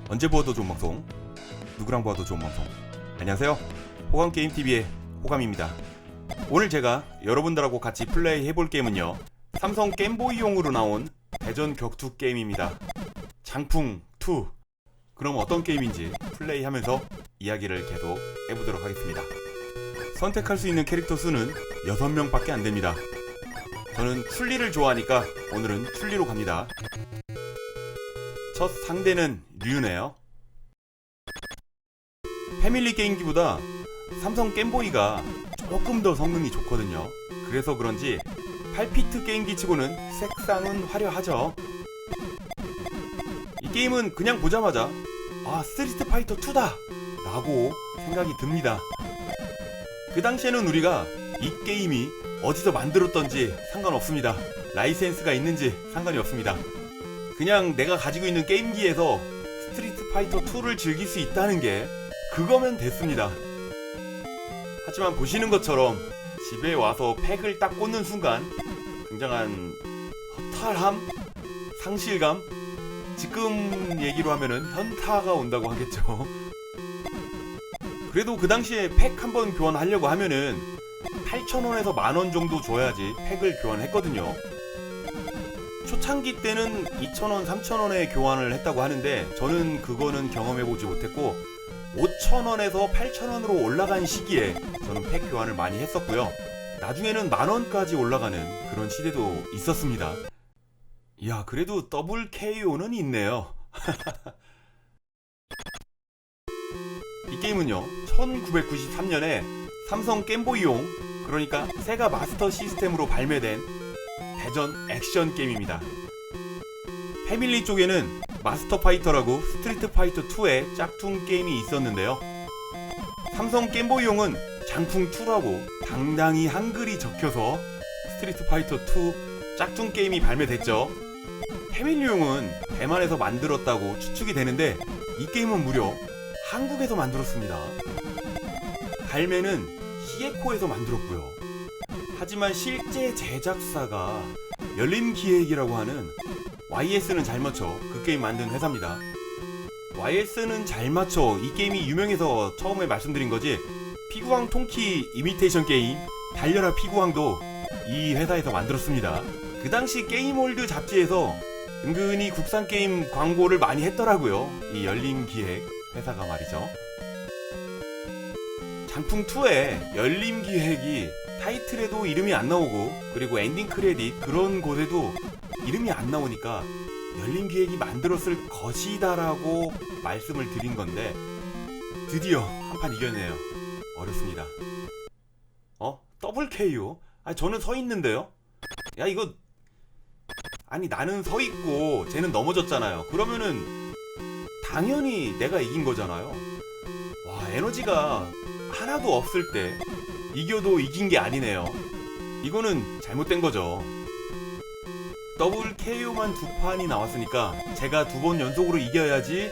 언제 보아도 좋은 방송, 누구랑 봐도 좋은 방송. 안녕하세요, 호감게임TV의 호감입니다. 오늘 제가 여러분들하고 같이 플레이 해볼 게임은요, 삼성 겜보이용으로 나온 대전 격투 게임입니다. 장풍2. 그럼 어떤 게임인지 플레이하면서 이야기를 계속 해보도록 하겠습니다. 선택할 수 있는 캐릭터 수는 6명밖에 안됩니다. 저는 출리를 좋아하니까 오늘은 출리로 갑니다. 첫 상대는 류네요. 패밀리 게임기보다 삼성 겜보이가 조금 더 성능이 좋거든요. 그래서 그런지 8피트 게임기 치고는 색상은 화려하죠. 이 게임은 그냥 보자마자 스트리트 파이터 2다 라고 생각이 듭니다. 그 당시에는 우리가 이 게임이 어디서 만들었던지 상관없습니다. 라이센스가 있는지 상관이 없습니다. 그냥 내가 가지고 있는 게임기에서 스트리트 파이터 2를 즐길 수 있다는 게 그거면 됐습니다. 하지만 보시는 것처럼 집에 와서 팩을 딱 꽂는 순간 굉장한 허탈함, 상실감, 지금 얘기로 하면은 현타가 온다고 하겠죠. 그래도 그 당시에 팩 한번 교환하려고 하면은 8,000원에서 10,000원 정도 줘야지 팩을 교환했거든요. 초창기 때는 2,000원, 3,000원에 교환을 했다고 하는데 저는 그거는 경험해보지 못했고 5,000원에서 8,000원으로 올라간 시기에 저는 팩 교환을 많이 했었고요. 나중에는 10,000원까지 올라가는 그런 시대도 있었습니다. 이야, 그래도 더블 KO는 있네요. 이 게임은요, 1993년에 삼성 겜보이용, 그러니까 세가 마스터 시스템으로 발매된 대전 액션 게임입니다. 패밀리 쪽에는 마스터 파이터라고 스트리트 파이터 2의 짝퉁 게임이 있었는데요. 삼성 겜보이용은 장풍 2라고 당당히 한글이 적혀서 스트리트 파이터 2 짝퉁 게임이 발매됐죠. 패밀리용은 대만에서 만들었다고 추측이 되는데 이 게임은 무려 한국에서 만들었습니다. 발매는 시에코에서 만들었고요. 하지만 실제 제작사가 열린기획이라고 하는 YS는 잘 맞춰 그 게임 만든 회사입니다. YS는 잘 맞춰 이 게임이 유명해서 처음에 말씀드린 거지, 피구왕 통키 이미테이션 게임 달려라 피구왕도 이 회사에서 만들었습니다. 그 당시 게임월드 잡지에서 은근히 국산 게임 광고를 많이 했더라고요. 이 열린기획 회사가 말이죠. 장풍2의 열린기획이 타이틀에도 이름이 안 나오고 그리고 엔딩 크레딧 그런 곳에도 이름이 안 나오니까 열린기획이 만들었을 것이다 라고 말씀을 드린 건데 드디어 한판 이겨내요. 어렵습니다. 더블 KO? 저는 서 있는데요? 야, 이거 나는 서 있고 쟤는 넘어졌잖아요. 그러면은 당연히 내가 이긴 거잖아요. 와, 에너지가 하나도 없을 때 이겨도 이긴 게 아니네요. 이거는 잘못된 거죠. 더블 KO만 2판이 나왔으니까 제가 2번 연속으로 이겨야지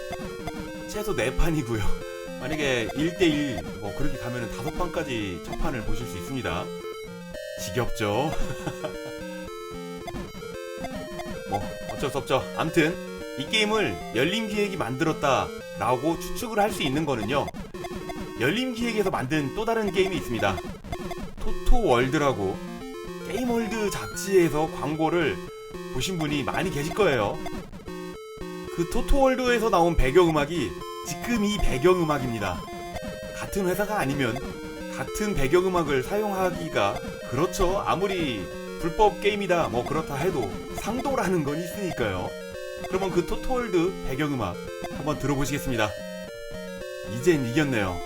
최소 4판이고요. 만약에 1대1 그렇게 가면은 5판까지 첫 판을 보실 수 있습니다. 지겹죠? 어쩔 수 없죠. 암튼 이 게임을 열린기획이 만들었다 라고 추측을 할 수 있는 거는요, 열린기획에서 만든 또 다른 게임이 있습니다. 토토월드라고 게임월드 잡지에서 광고를 보신 분이 많이 계실 거예요. 그 토토월드에서 나온 배경음악이 지금 이 배경음악입니다. 같은 회사가 아니면 같은 배경음악을 사용하기가 그렇죠. 아무리 불법 게임이다 그렇다 해도 상도라는 건 있으니까요. 그러면 그 토토월드 배경음악 한번 들어보시겠습니다. 이젠 이겼네요.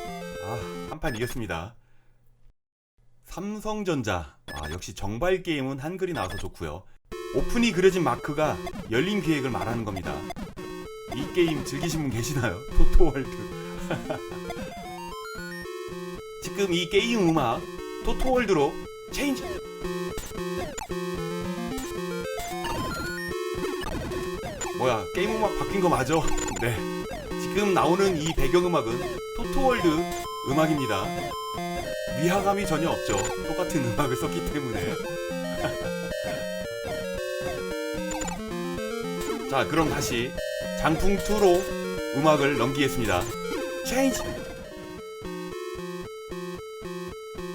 한판 이겼습니다. 삼성전자. 역시 정발 게임은 한글이 나와서 좋고요. 오픈이 그려진 마크가 열린 기획을 말하는 겁니다. 이 게임 즐기신 분 계시나요? 토토월드. 지금 이 게임 음악 토토월드로 체인지. 게임 음악 바뀐 거 맞아? 네. 지금 나오는 이 배경음악은 토토월드 음악입니다. 위화감이 전혀 없죠. 똑같은 음악을 썼기 때문에. 자, 그럼 다시 장풍2로 음악을 넘기겠습니다. 체인지.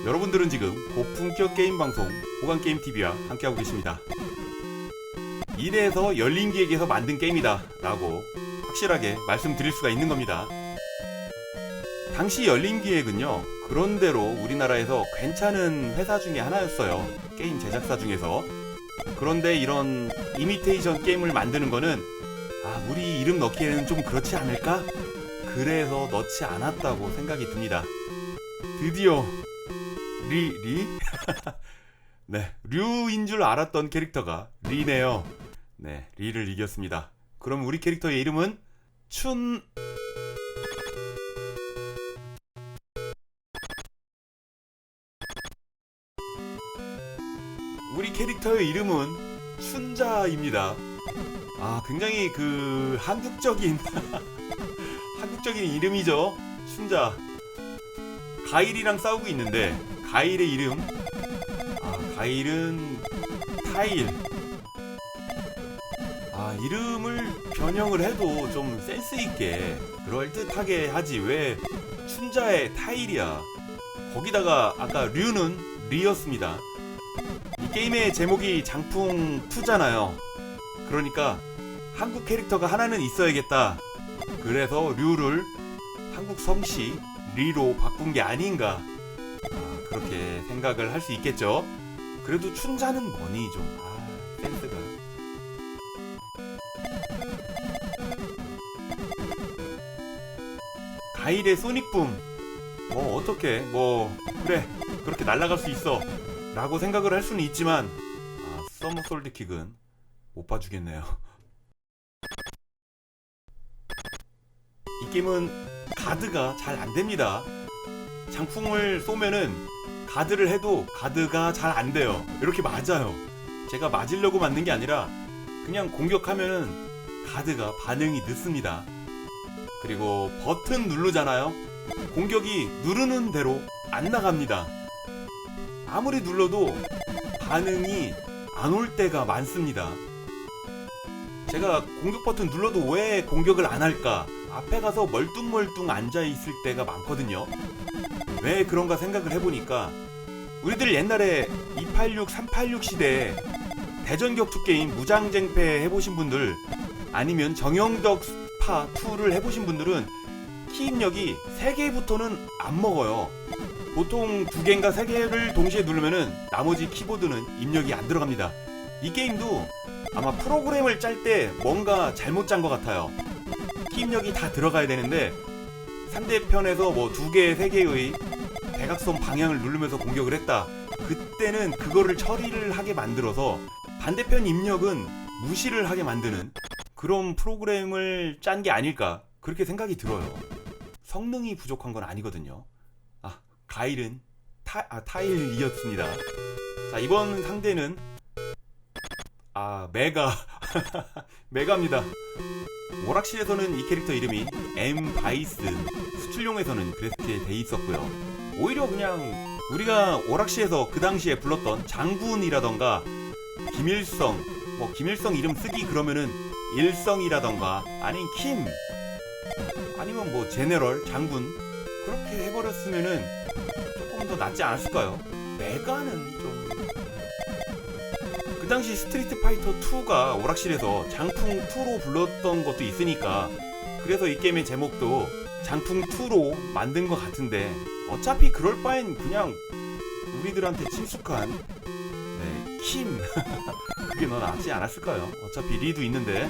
여러분들은 지금 고품격 게임 방송 호감게임TV와 함께하고 계십니다. 이래서 열린기획에서 만든 게임이다 라고 확실하게 말씀드릴 수가 있는 겁니다. 당시 열린기획은요, 그런대로 우리나라에서 괜찮은 회사 중에 하나였어요. 게임 제작사 중에서. 그런데 이런 이미테이션 게임을 만드는 거는 우리 이름 넣기에는 좀 그렇지 않을까? 그래서 넣지 않았다고 생각이 듭니다. 드디어 리? 네, 류인 줄 알았던 캐릭터가 리네요. 네, 리를 이겼습니다. 그럼 우리 캐릭터의 이름은 춘... 우리 캐릭터의 이름은 춘자입니다. 굉장히 한국적인 한국적인 이름이죠. 춘자. 가일이랑 싸우고 있는데 가일의 이름, 가일은 타일. 이름을 변형을 해도 좀 센스있게 그럴듯하게 하지 왜 춘자의 타일이야. 거기다가 아까 류는 리였습니다. 이 게임의 제목이 장풍2잖아요. 그러니까 한국 캐릭터가 하나는 있어야겠다. 그래서 류를 한국 성씨 리로 바꾼 게 아닌가, 그렇게 생각을 할 수 있겠죠. 그래도 춘자는 뭐니 좀 센스가. 가일의 소닉붐, 어떻게 그래 그렇게 날아갈 수 있어 라고 생각을 할 수는 있지만 서머솔드킥은 못 봐주겠네요. 이 게임은 가드가 잘 안됩니다. 장풍을 쏘면은 가드를 해도 가드가 잘 안돼요. 이렇게 맞아요. 제가 맞으려고 만든 게 아니라 그냥 공격하면은 가드가 반응이 늦습니다. 그리고 버튼 누르잖아요. 공격이 누르는 대로 안 나갑니다. 아무리 눌러도 반응이 안 올 때가 많습니다. 제가 공격 버튼 눌러도 왜 공격을 안 할까? 앞에 가서 멀뚱멀뚱 앉아있을 때가 많거든요. 왜 그런가 생각을 해보니까 우리들 옛날에 286, 386 시대에 대전격투 게임 무장쟁패 해보신 분들, 아니면 정영덕 스파 2를 해보신 분들은 키 입력이 3개부터는 안 먹어요. 보통 2개인가 3개를 동시에 누르면은 나머지 키보드는 입력이 안 들어갑니다. 이 게임도 아마 프로그램을 짤 때 뭔가 잘못 짠 것 같아요. 키 입력이 다 들어가야 되는데 상대편에서 2개, 3개의 대각선 방향을 누르면서 공격을 했다. 그때는 그거를 처리를 하게 만들어서 반대편 입력은 무시를 하게 만드는 그런 프로그램을 짠 게 아닐까, 그렇게 생각이 들어요. 성능이 부족한 건 아니거든요. 가일은 타일이었습니다. 자, 이번 상대는 메가입니다. 오락실에서는 이 캐릭터 이름이 엠바이스, 수출용에서는 그렇게 돼 있었고요. 오히려 그냥 우리가 오락실에서 그 당시에 불렀던 장군이라던가 김일성, 김일성 이름 쓰기 그러면은 일성이라던가 아닌 킴, 아니면 제네럴, 장군, 그렇게 해버렸으면은 조금 더 낫지 않았을까요? 메가는 좀... 그 당시 스트리트 파이터 2가 오락실에서 장풍2로 불렀던 것도 있으니까 그래서 이 게임의 제목도 장풍2로 만든 것 같은데, 어차피 그럴 바엔 그냥 우리들한테 친숙한 킴 그게 더 낫지 않았을까요? 어차피 리도 있는데.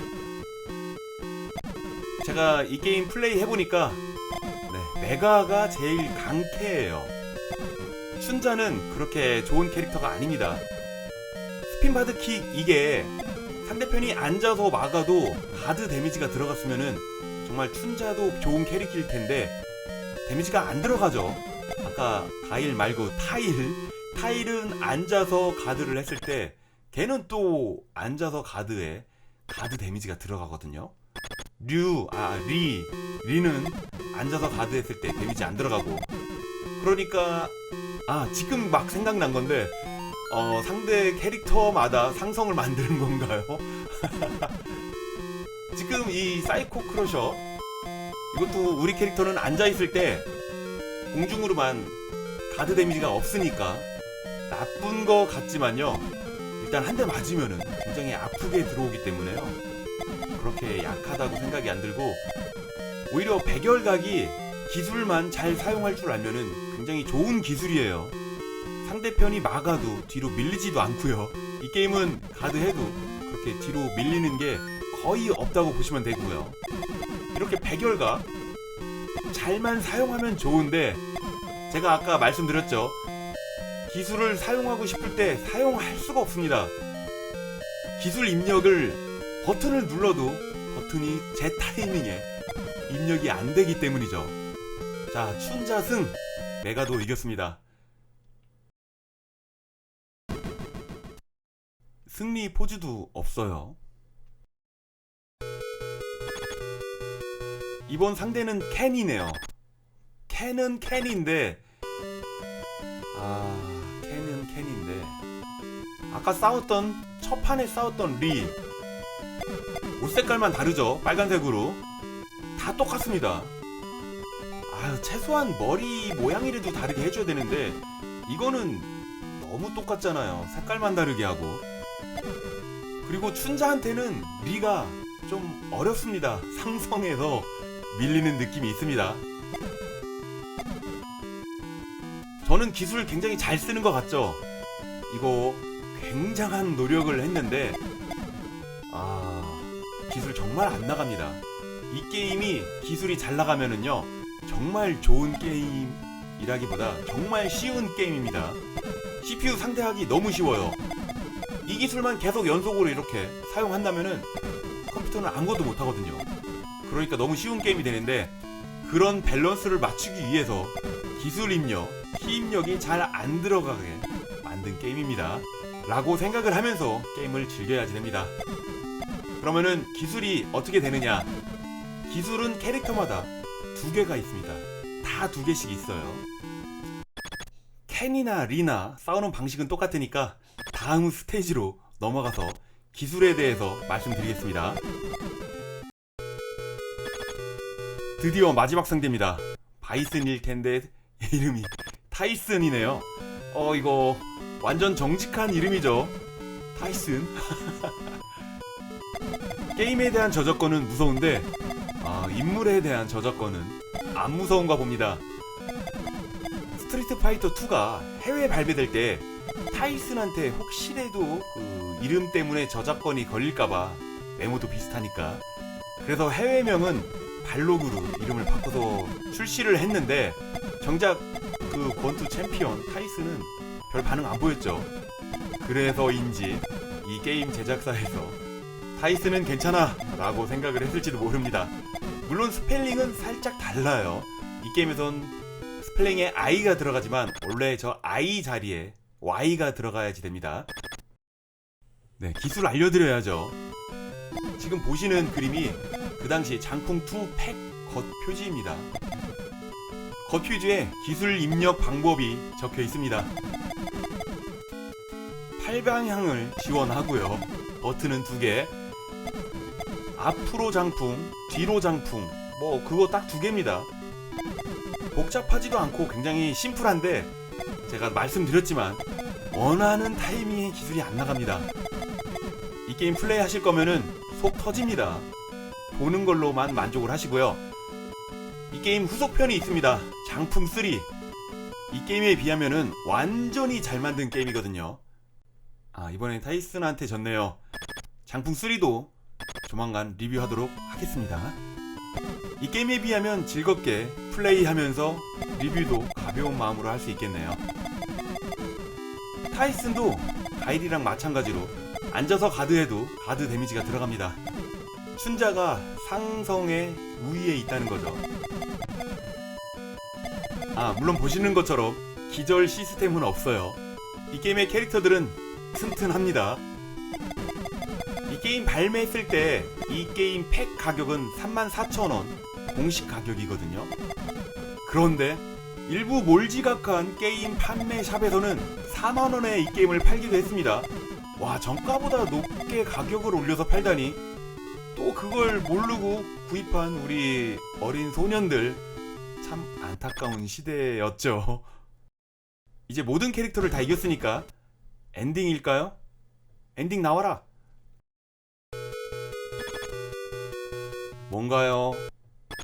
제가 이 게임 플레이 해보니까 메가가 제일 강캐예요. 춘자는 그렇게 좋은 캐릭터가 아닙니다. 스핀바드킥 이게 상대편이 앉아서 막아도 가드 데미지가 들어갔으면은 정말 춘자도 좋은 캐릭터일 텐데 데미지가 안 들어가죠. 아까 가일 말고 타일은 앉아서 가드를 했을 때 걔는 또 앉아서 가드에 가드 데미지가 들어가거든요. 리는 앉아서 가드 했을 때 데미지 안 들어가고. 그러니까 지금 막 생각난 건데 상대 캐릭터마다 상성을 만드는 건가요? 지금 이 사이코 크러셔 이것도 우리 캐릭터는 앉아있을 때 공중으로만 가드 데미지가 없으니까 나쁜 거 같지만요, 일단 한 대 맞으면은 굉장히 아프게 들어오기 때문에요, 그렇게 약하다고 생각이 안 들고, 오히려 백열각이 기술만 잘 사용할 줄 알면은 굉장히 좋은 기술이에요. 상대편이 막아도 뒤로 밀리지도 않고요. 이 게임은 가드 해도 그렇게 뒤로 밀리는 게 거의 없다고 보시면 되고요. 이렇게 백열각 잘만 사용하면 좋은데, 제가 아까 말씀드렸죠, 기술을 사용하고 싶을 때 사용할 수가 없습니다. 기술 입력을 버튼을 눌러도 버튼이 제 타이밍에 입력이 안 되기 때문이죠. 자, 춘자승 메가도 이겼습니다. 승리 포즈도 없어요. 이번 상대는 켄이네요. 켄은 켄인데, 켄은 켄인데, 아까 싸웠던, 첫 판에 싸웠던 리, 옷 색깔만 다르죠. 빨간색으로. 다 똑같습니다. 최소한 머리 모양이라도 다르게 해줘야 되는데 이거는 너무 똑같잖아요. 색깔만 다르게 하고. 그리고 춘자한테는 리가 좀 어렵습니다. 상성에서 밀리는 느낌이 있습니다. 저는 기술을 굉장히 잘 쓰는 것 같죠? 이거 굉장한 노력을 했는데 기술 정말 안 나갑니다. 이 게임이 기술이 잘 나가면은요, 정말 좋은 게임이라기보다 정말 쉬운 게임입니다. CPU 상대하기 너무 쉬워요. 이 기술만 계속 연속으로 이렇게 사용한다면은 컴퓨터는 아무것도 못하거든요. 그러니까 너무 쉬운 게임이 되는데, 그런 밸런스를 맞추기 위해서 기술 입력, 키 입력이 잘 안 들어가게 만든 게임입니다 라고 생각을 하면서 게임을 즐겨야지 됩니다. 그러면은 기술이 어떻게 되느냐, 기술은 캐릭터마다 2개가 있습니다. 다 2개씩 있어요. 켄이나 리나 싸우는 방식은 똑같으니까 다음 스테이지로 넘어가서 기술에 대해서 말씀드리겠습니다. 드디어 마지막 상대입니다. 바이슨일 텐데 이름이 타이슨이네요. 이거 완전 정직한 이름이죠. 타이슨. 게임에 대한 저작권은 무서운데 인물에 대한 저작권은 안 무서운가 봅니다. 스트리트 파이터 2가 해외 발매될 때 타이슨한테 혹시라도 그 이름 때문에 저작권이 걸릴까봐, 메모도 비슷하니까, 그래서 해외명은 발록으로 이름을 바꿔서 출시를 했는데, 정작 그 권투 챔피언 타이슨은 별 반응 안 보였죠. 그래서인지 이 게임 제작사에서 타이슨은 괜찮아 라고 생각을 했을지도 모릅니다. 물론 스펠링은 살짝 달라요. 이 게임에선 스펠링에 I가 들어가지만 원래 저 I 자리에 Y가 들어가야지 됩니다. 네, 기술 알려드려야죠. 지금 보시는 그림이 그 당시 장풍2 팩 겉 표지입니다. 겉 표지에 기술 입력 방법이 적혀 있습니다. 8방향을 지원하고요. 버튼은 2개. 앞으로 장풍, 뒤로 장풍, 뭐 그거 딱 2개입니다. 복잡하지도 않고 굉장히 심플한데, 제가 말씀드렸지만 원하는 타이밍에 기술이 안 나갑니다. 이 게임 플레이 하실 거면은 속 터집니다. 보는 걸로만 만족을 하시고요. 이 게임 후속편이 있습니다. 장풍 3. 이 게임에 비하면은 완전히 잘 만든 게임이거든요. 이번엔 타이슨한테 졌네요. 장풍 3도 조만간 리뷰하도록 하겠습니다. 이 게임에 비하면 즐겁게 플레이하면서 리뷰도 가벼운 마음으로 할 수 있겠네요. 타이슨도 가일이랑 마찬가지로 앉아서 가드해도 가드 데미지가 들어갑니다. 춘자가 상성의 우위에 있다는 거죠. 물론 보시는 것처럼 기절 시스템은 없어요. 이 게임의 캐릭터들은 튼튼합니다. 이 게임 발매했을 때 이 게임 팩 가격은 34,000원 공식 가격이거든요. 그런데 일부 몰지각한 게임 판매샵에서는 4만원에 이 게임을 팔기도 했습니다. 와, 정가보다 높게 가격을 올려서 팔다니. 또 그걸 모르고 구입한 우리 어린 소년들 참 안타까운 시대였죠. 이제 모든 캐릭터를 다 이겼으니까 엔딩일까요? 엔딩 나와라. 뭔가요?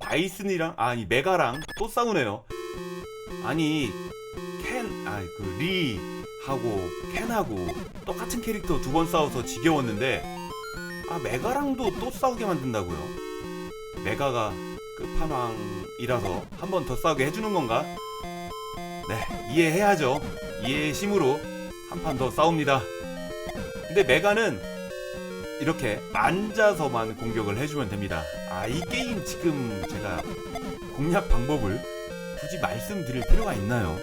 바이슨이랑 아니 메가랑 또 싸우네요. 아니 리하고 켄하고 똑같은 캐릭터 두 번 싸워서 지겨웠는데 메가랑도 또 싸우게 만든다고요? 메가가 끝판왕이라서 한 번 더 싸우게 해주는 건가? 네, 이해해야죠. 이해의 심으로 한 판 더 싸웁니다. 근데 메가는 이렇게 앉아서만 공격을 해주면 됩니다. 이 게임 지금 제가 공략 방법을 굳이 말씀드릴 필요가 있나요?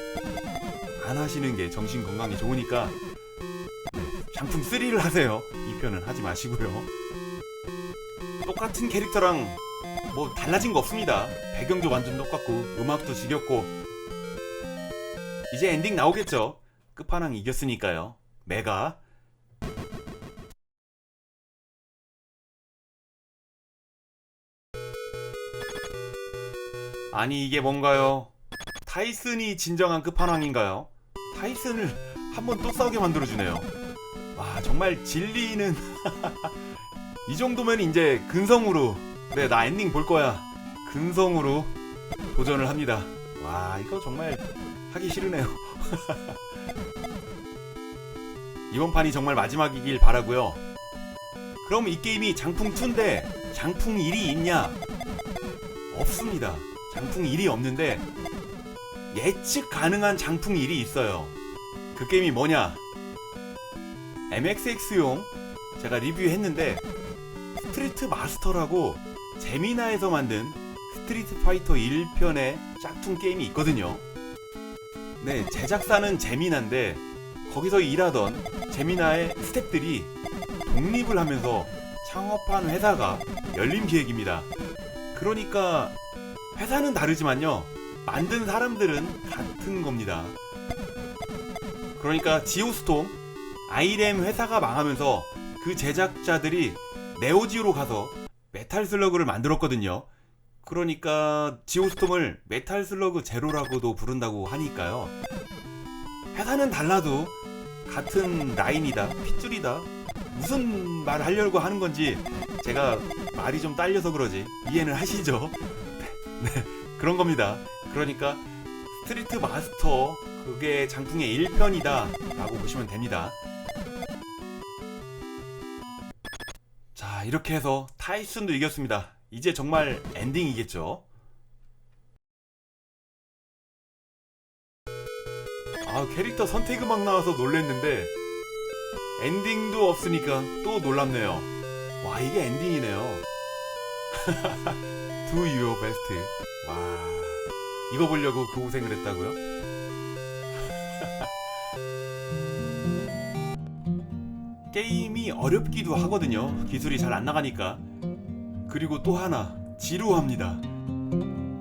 안 하시는 게 정신 건강에 좋으니까 장풍 3를 하세요. 2편은 하지 마시고요. 똑같은 캐릭터랑 뭐 달라진 거 없습니다. 배경도 완전 똑같고 음악도 지겹고. 이제 엔딩 나오겠죠. 끝판왕 이겼으니까요. 메가. 아니 이게 뭔가요? 타이슨이 진정한 끝판왕인가요? 타이슨을 한 번 또 싸우게 만들어주네요. 와 정말 진리는 이 정도면 이제 근성으로 그래 나 엔딩 볼 거야 근성으로 도전을 합니다. 와 이거 정말 하기 싫으네요. 이번 판이 정말 마지막이길 바라고요. 그럼 이 게임이 장풍 2인데 장풍 1이 있냐? 없습니다. 장풍 1이 없는데 예측 가능한 장풍 1이 있어요. 그 게임이 뭐냐? MXX용 제가 리뷰했는데 스트리트 마스터라고 재미나에서 만든 스트리트 파이터 1편의 짝퉁 게임이 있거든요. 네, 제작사는 재미나인데 거기서 일하던 재미나의 스태프들이 독립을 하면서 창업한 회사가 열림기획입니다. 그러니까 회사는 다르지만요 만든 사람들은 같은 겁니다. 그러니까 지오스톰 아이렘 회사가 망하면서 그 제작자들이 네오지오로 가서 메탈슬러그를 만들었거든요. 그러니까 지오스톰을 메탈슬러그 제로라고도 부른다고 하니까요. 회사는 달라도 같은 라인이다, 핏줄이다. 무슨 말 하려고 하는 건지 제가 말이 좀 딸려서 그러지 이해는 하시죠? 네, 그런 겁니다. 그러니까 스트리트 마스터 그게 장풍의 1편이다 라고 보시면 됩니다. 자 이렇게 해서 타이슨도 이겼습니다. 이제 정말 엔딩이겠죠. 캐릭터 선택이 막 나와서 놀랬는데 엔딩도 없으니까 또 놀랍네요. 와 이게 엔딩이네요. Do your best. 와 이거 보려고 그 고생을 했다고요? 게임이 어렵기도 하거든요. 기술이 잘 안 나가니까. 그리고 또 하나 지루합니다.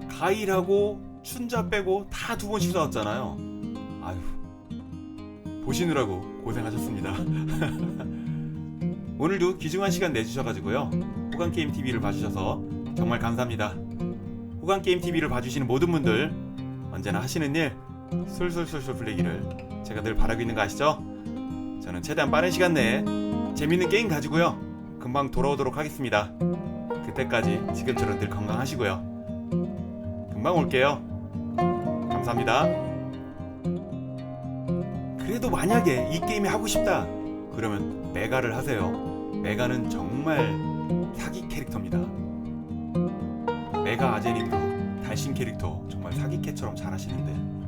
가일하고 춘자 빼고 다 2번씩 싸웠잖아요. 아휴 보시느라고 고생하셨습니다. 오늘도 귀중한 시간 내주셔가지고요 호강게임TV를 봐주셔서 정말 감사합니다. 호강게임TV를 봐주시는 모든 분들 언제나 하시는 일 술술술술 풀리기를 제가 늘 바라고 있는 거 아시죠? 저는 최대한 빠른 시간 내에 재밌는 게임 가지고요 금방 돌아오도록 하겠습니다. 그때까지 지금처럼 늘 건강하시고요 금방 올게요. 감사합니다. 그래도 만약에 이 게임이 하고 싶다 그러면 메가를 하세요. 메가는 정말 사기 캐릭터입니다. 메가 아제님도 달신 캐릭터 정말 사기캐처럼 잘하시는데